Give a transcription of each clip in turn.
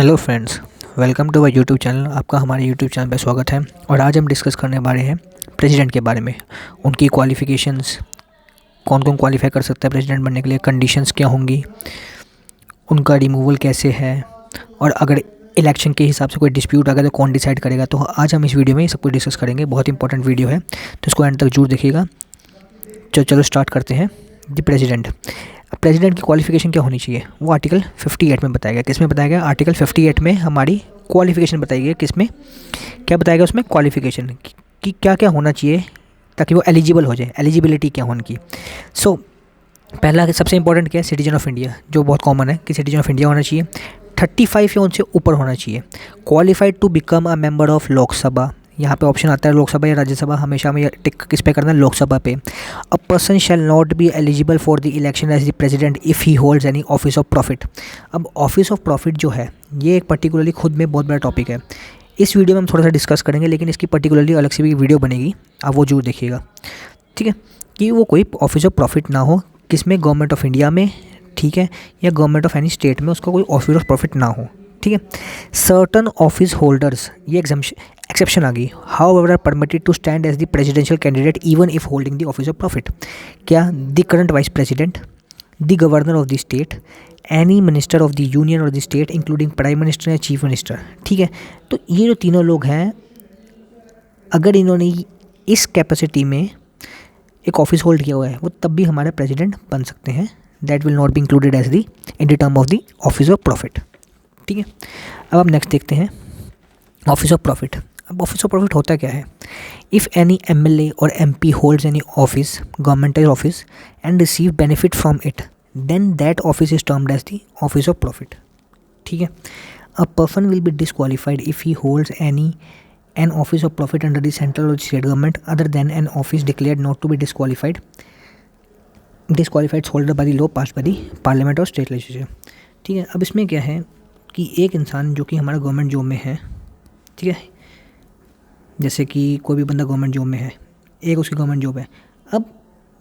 Hello friends, welcome to my YouTube channel. आपका हमारे YouTube channel पर स्वागत है। और आज हम डिस्कस करने वाले हैं प्रेसिडेंट के बारे में, उनकी क्वालिफ़िकेशंस, कौन कौन क्वालिफाई कर सकता है प्रेसिडेंट बनने के लिए, कंडीशंस क्या होंगी, उनका रिमूवल कैसे है, और अगर इलेक्शन के हिसाब से कोई डिस्प्यूट आ गया तो कौन डिसाइड करेगा। तो आज हम इस वीडियो में ये सब कुछ डिस्कस करेंगे। बहुत इंपॉर्टेंट वीडियो है, तो इसको एंड तक जरूर देखिएगा। चलो स्टार्ट करते हैं। द प्रेसिडेंट की क्वालिफ़िकेशन क्या होनी चाहिए, वो आर्टिकल 58 में बताया गया। किस में बताया गया? आर्टिकल 58 में हमारी क्वालिफ़िकेशन बताई गई। किस में क्या बताया गया? उसमें क्वालिफ़िकेशन कि क्या क्या होना चाहिए ताकि वो एलिजिबल हो जाए, एलिजिबिलिटी क्या हो उनकी। पहला सबसे इंपॉर्टेंट क्या है? सिटीजन ऑफ इंडिया, जो बहुत कॉमन है कि सिटीजन ऑफ इंडिया होना चाहिए। 35 या उनसे ऊपर होना चाहिए। Qualified to become a member of Lok Sabha, यहाँ पे ऑप्शन आता है लोकसभा या राज्यसभा, हमेशा हमें टिक किस पे करना है? लोकसभा पे। A person shall not be eligible for the election as the president if he holds any office of profit. अब ऑफिस ऑफ प्रॉफिट जो है ये एक पर्टिकुलरली खुद में बहुत बड़ा टॉपिक है। इस वीडियो में हम थोड़ा सा डिस्कस करेंगे, लेकिन इसकी पर्टिकुलरली अलग से भी वीडियो बनेगी, आप वो जरूर देखिएगा। ठीक है, कि वो कोई ऑफिस ऑफ प्रॉफिट ना हो, किसमें? गवर्नमेंट ऑफ इंडिया में, ठीक है, या गवर्नमेंट ऑफ एनी स्टेट में उसका कोई ऑफिस ऑफ प्रॉफिट ना हो। ठीक है। सर्टन ऑफिस होल्डर्स, ये एक्सेप्शन आ गई, however are permitted to stand as the presidential candidate even if holding the office of profit. क्या? The current vice president, the governor of the state, any minister of the union और the state including prime minister या chief minister. ठीक है, तो ये जो तीनों लोग हैं, अगर इन्होंने इस कैपेसिटी में एक ऑफिस होल्ड किया हुआ है, वो तब भी हमारे प्रेसिडेंट बन सकते हैं। That will not be included as the in the term of the office of profit. ठीक है, अब हम नेक्स्ट देखते हैं ऑफिस ऑफ प्रॉफिट। अब ऑफिस ऑफ प्रॉफिट होता क्या है? इफ़ एनी एमएलए और MP holds any office, governmental office, and receive benefit from it, then that office is termed as the office of profit. ठीक है, a person will be disqualified if he holds an office of profit under the central or state government other than an office declared not to be disqualified holder by the law passed by the parliament or state legislature। ठीक है, अब इसमें क्या है कि एक इंसान जो कि हमारा गवर्नमेंट जॉब में है, ठीक है, जैसे कि कोई भी बंदा गवर्नमेंट जॉब में है, एक उसकी गवर्नमेंट जॉब है, अब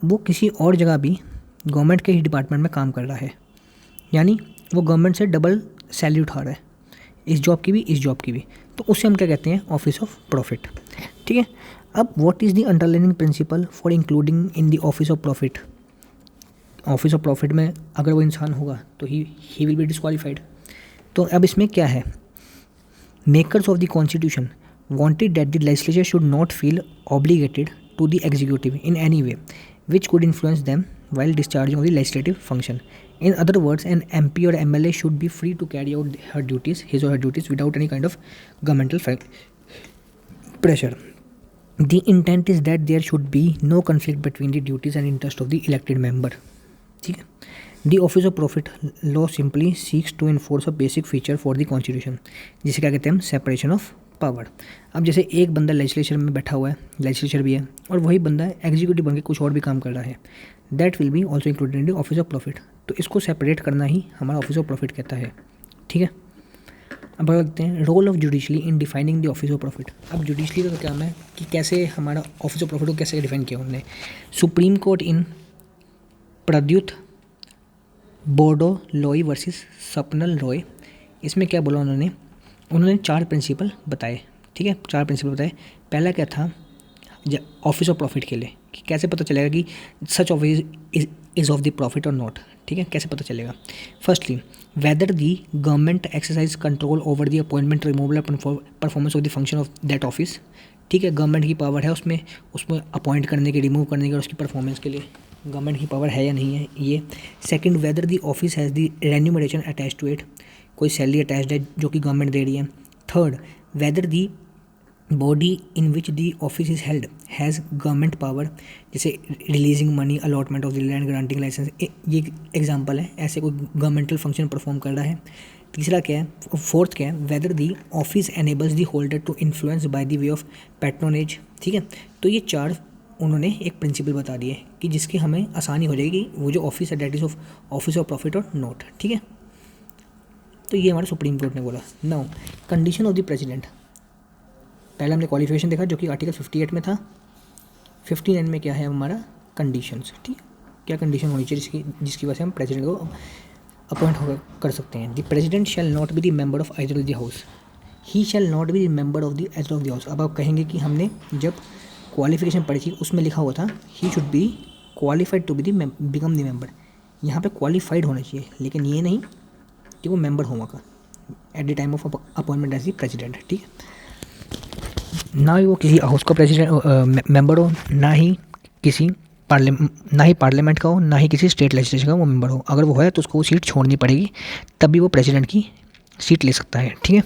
वो किसी और जगह भी गवर्नमेंट के ही डिपार्टमेंट में काम कर रहा है, यानी वो गवर्नमेंट से डबल सैलरी उठा रहा है, इस जॉब की भी इस जॉब की भी, तो उससे हम क्या कहते हैं? Office of profit. ठीक है, अब what is the underlining principle for including in the office of profit? Office of profit में अगर वो इंसान होगा तो ही विल बी डिस्क्वालिफाइड। तो अब इसमें क्या है? Makers of the constitution wanted that the legislature should not feel obligated to the executive in any way which could influence them while discharging of the legislative function. In other words, an MP or MLA should be free to carry out his or her duties without any kind of governmental pressure. The intent is that there should be no conflict between the duties and interest of the elected member. ठीक है, The office of profit law simply seeks to enforce a basic feature for the constitution, जिसे क्या कहते हैं हम? Separation of power. अब जैसे एक बंदा लेजिस्लेचर में बैठा हुआ है, लेजिस्लेचर भी है, और वही बंदा एग्जीक्यूटिव बन के कुछ और भी काम कर रहा है, that will B also included in the office of profit. तो इसको सेपरेट करना ही हमारा ऑफिस ऑफ प्रॉफिट कहता है। ठीक है, अब बात करते हैं role of judicially in defining the office of profit. अब जुडिशली का काम है कि कैसे हमारा ऑफिस ऑफ प्रॉफिट को कैसे डिफाइन किया उन्होंने। सुप्रीम कोर्ट इन प्रद्युत बोर्डो लॉय वर्सेस सपनल रॉय, इसमें क्या बोला उन्होंने 4 प्रिंसिपल बताए। ठीक है, 4 प्रिंसिपल बताए। पहला क्या था? ऑफिस ऑफ प्रॉफिट के लिए कि कैसे पता चलेगा कि such office is of the profit और नॉट। ठीक है, कैसे पता चलेगा? Firstly, whether the government exercise control over the appointment, removal, performance of the function of that office. ठीक है, गवर्नमेंट की पावर है उसमें अपॉइंट करने की, रिमूव करने की, और उसकी परफॉर्मेंस के लिए गवर्नमेंट की पावर है या नहीं है ये। Second, whether the office has the remuneration attach to it, कोई सैलरी अटैच्ड है जो कि गवर्नमेंट दे रही है। Third, whether the body in which the office is held has government power, जैसे releasing money, allotment of the land, granting license, ये example है, ऐसे कोई गवर्नमेंटल फंक्शन परफॉर्म कर रहा है। तीसरा क्या है? फोर्थ क्या है? Whether the office enables the holder to influence by the way of patronage. ठीक है, तो ये 4 उन्होंने एक प्रिंसिपल बता दिए कि जिसकी हमें आसानी हो जाएगी वो जो ऑफिस है that is office of profit और नॉट। ठीक है, तो ये हमारे सुप्रीम कोर्ट ने बोला। Now condition of the president, पहले हमने क्वालिफिकेशन देखा जो कि आर्टिकल 58 में था। 59 में क्या है हमारा? कंडीशंस। ठीक है, क्या कंडीशन होनी चाहिए जिसकी वजह से हम प्रेसिडेंट को अपॉइंट कर सकते हैं। The president shall not be the member of either of the house, he shall not be the member of the either of the house. अब आप कहेंगे कि हमने जब क्वालिफिकेशन पढ़ी थी उसमें लिखा हुआ था he should be qualified to be the become the member, यहाँ पे क्वालिफाइड होना चाहिए, लेकिन ये नहीं कि वो मेंबर होगा का at the time of appointment as the president. ठीक है, ना ही वो किसी हाउस का प्रेसिडेंट मेंबर हो, ना ही पार्लियामेंट का हो, ना ही किसी स्टेट लेजिस्लेचर का वो मेंबर हो। अगर वो है तो उसको वो सीट छोड़नी पड़ेगी, तभी वो प्रेसिडेंट की सीट ले सकता है। ठीक है,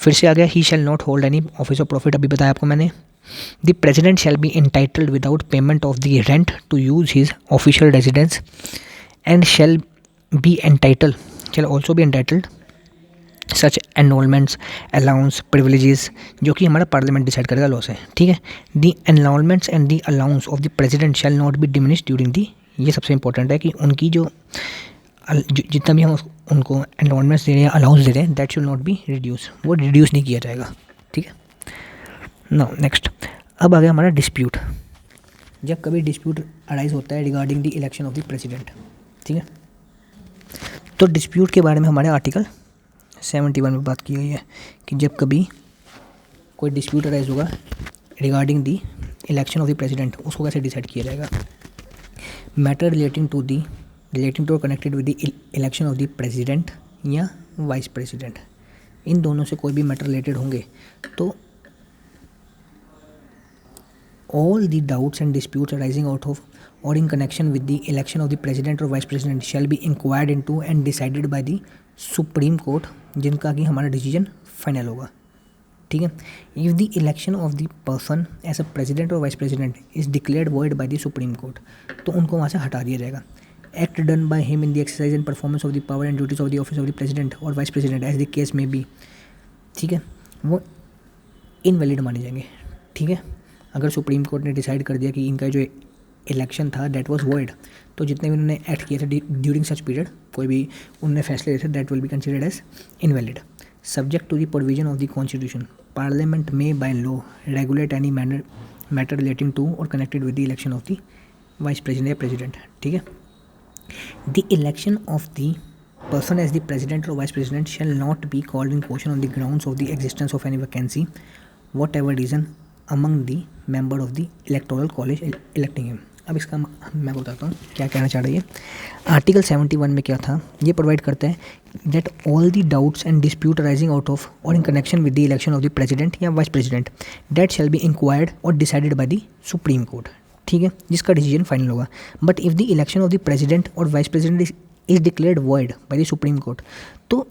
फिर से आ गया he shall not hold any office of profit, अभी बताया आपको मैंने। The president shall be entitled without payment of the rent to use his official residence and shall also be entitled such enrolments, allowance, privileges, जो कि हमारा parliament decide करेगा law से। ठीक है, the enrolments and the allowance of the president shall not be diminish during the, ये सबसे important है कि उनकी जो जितना भी हम उनको एनरोलमेंट्स दे रहे हैं, अलाउंस दे रहे हैं, that should not be reduce, वो रिड्यूस नहीं किया जाएगा। ठीक है, नाउ नेक्स्ट अब आ गया हमारा डिस्प्यूट। जब कभी डिस्प्यूट अराइज होता है regarding the election of the president, ठीक है, तो डिस्प्यूट के बारे में हमारे आर्टिकल 71 में बात की गई है कि जब कभी कोई डिस्प्यूट अराइज होगा regarding the election of the president, उसको कैसे डिसाइड किया जाएगा। Matter relating to connected with the election of the president या वाइस प्रेसिडेंट, इन दोनों से कोई भी मैटर रिलेटेड होंगे तो all the doubts and disputes arising out of or in connection with the election of the president or vice president shall be inquired into and decided by the supreme court, जिनका कि हमारा decision final होगा। ठीक है, if the election of the person as a president और vice president is declared void by the Supreme Court, तो उनको वहाँ से हटा दिया जाएगा। Act done by him in the exercise and performance of the power and duties of the office of the president और vice president as the case में be, ठीक है, वो इनवैलिड माने जाएंगे। ठीक है, अगर सुप्रीम कोर्ट ने डिसाइड कर दिया कि इनका जो इलेक्शन था दैट वाज वॉइड, तो जितने भी उन्होंने एक्ट किए थे ड्यूरिंग सच पीरियड, कोई भी उन्होंने फैसले लिए थे, that will be considered as invalid. Subject to the provision of the constitution, parliament में by law regulate any matter relating to और connected with the election of the vice president या president. ठीक है, the election of the person as the president or vice president shall not be called in question on the grounds of the existence of any vacancy, whatever reason, among the member of the electoral college electing him। अब इसका मैं बताता हूँ क्या कहना चाह रही है। आर्टिकल 71 में क्या था, ये प्रोवाइड करता है that all the doubts and dispute arising out of और in connection with the election of the president या vice president that shall be inquired और decided by the Supreme Court. ठीक है, जिसका डिसीजन फाइनल होगा। But if the election of the president और vice president is declared void by the Supreme Court, तो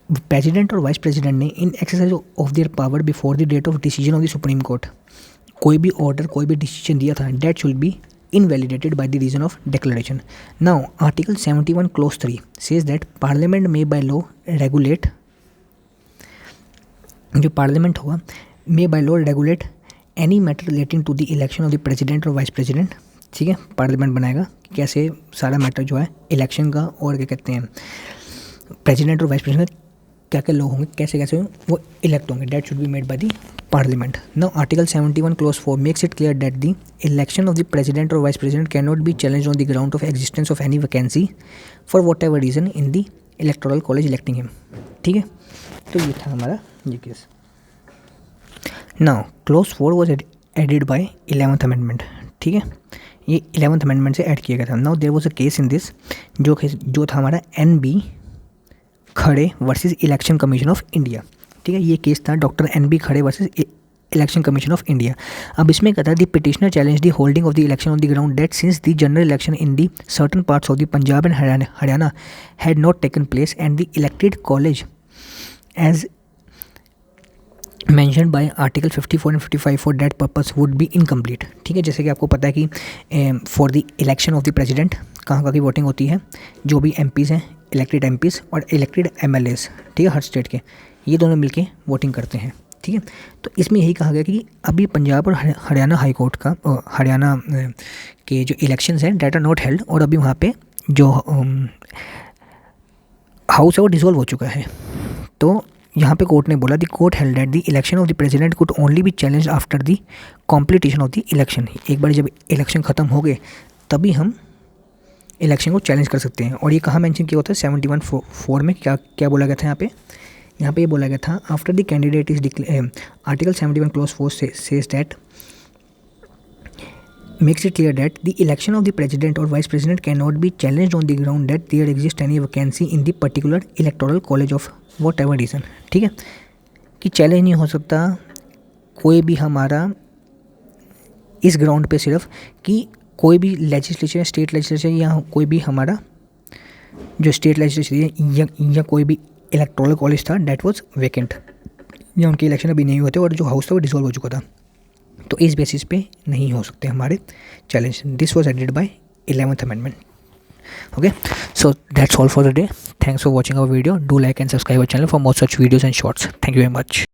president और vice president ने in exercise of their power before the date of decision of the Supreme Court कोई भी order, कोई भी decision दिया था, that should be invalidated by the reason of declaration. Now article 71 clause 3 says that parliament में by law regulate, जो parliament होगा may by law regulate any matter relating to the election of the president और vice president. ठीक है, parliament बनाएगा कैसे सारा matter जो है इलेक्शन का और क्या कहते हैं प्रेसिडेंट और वाइस प्रेसिडेंट क्या क्या लोग होंगे, कैसे कैसे वो इलेक्ट होंगे, that should be made by the parliament. Now article 71 clause 4 makes it clear that the election of the president और vice president can not be challenge on the ground of existence of any vacancy for whatever reason in the electoral college electing him. ठीक है, तो ये था हमारा ये case. Now clause 4 was added by 11th amendment. ठीक है, ये 11th अमेंडमेंट से ऐड किया गया था। Now there was a case in this, जो था हमारा NB Khare versus election commission of India. ठीक है, ये केस था doctor NB Khare versus election commission of India. अब इसमें कहता है the petitioner challenge the holding of the election on the ground that since the general election in the certain parts of the Punjab and Haryana had not taken place and the elected college as mention by article 54 and 55 for that purpose would be incomplete. ठीक है, जैसे कि आपको पता है कि for the election of the president कहाँ की वोटिंग होती है, जो भी MPs हैं, इलेक्टेड MPs और इलेक्टेड MLAs, ठीक है, हर स्टेट के, ये दोनों मिलके वोटिंग करते हैं। ठीक है, तो इसमें यही कहा गया कि अभी पंजाब और हरियाणा हाई कोर्ट का हरियाणा के जो इलेक्शंस हैं दैट आर नॉट हेल्ड, और अभी वहाँ पे जो हाउस है वो डिसॉल्व हो चुका है। तो यहाँ पे कोर्ट ने बोला the court held that the election of the president could only be challenge after the completion of the election. एक बार जब इलेक्शन ख़त्म हो गए तभी हम इलेक्शन को चैलेंज कर सकते हैं। और ये कहाँ मेंशन किया होता है 71(4) में क्या क्या बोला गया था यहाँ पे ये बोला गया था after the candidate is article 71 clause 4 says that makes it clear that the election of the president or vice president cannot be challenged on the ground that there exists any vacancy in the particular electoral college of whatever reason। ठीक है, कि challenge नहीं हो सकता कोई भी हमारा इस ग्राउंड पे सिर्फ कि कोई भी लेजिस्लेचर, स्टेट लेजिस्लेचर या कोई भी हमारा जो स्टेट लेजिस्लेचर या कोई भी इलेक्टोरल कॉलेज था डेट वाज वैकेंट, या उनके इलेक्शन अभी नहीं होते और जो हाउस था वो डिसॉल्व हो चुका था, तो इस बेसिस पे नहीं हो सकते हमारे challenge. This was added by 11th amendment. Okay, so that's all for the day. Thanks for watching our video. Do like and subscribe our channel for more such videos and shorts. Thank you very much.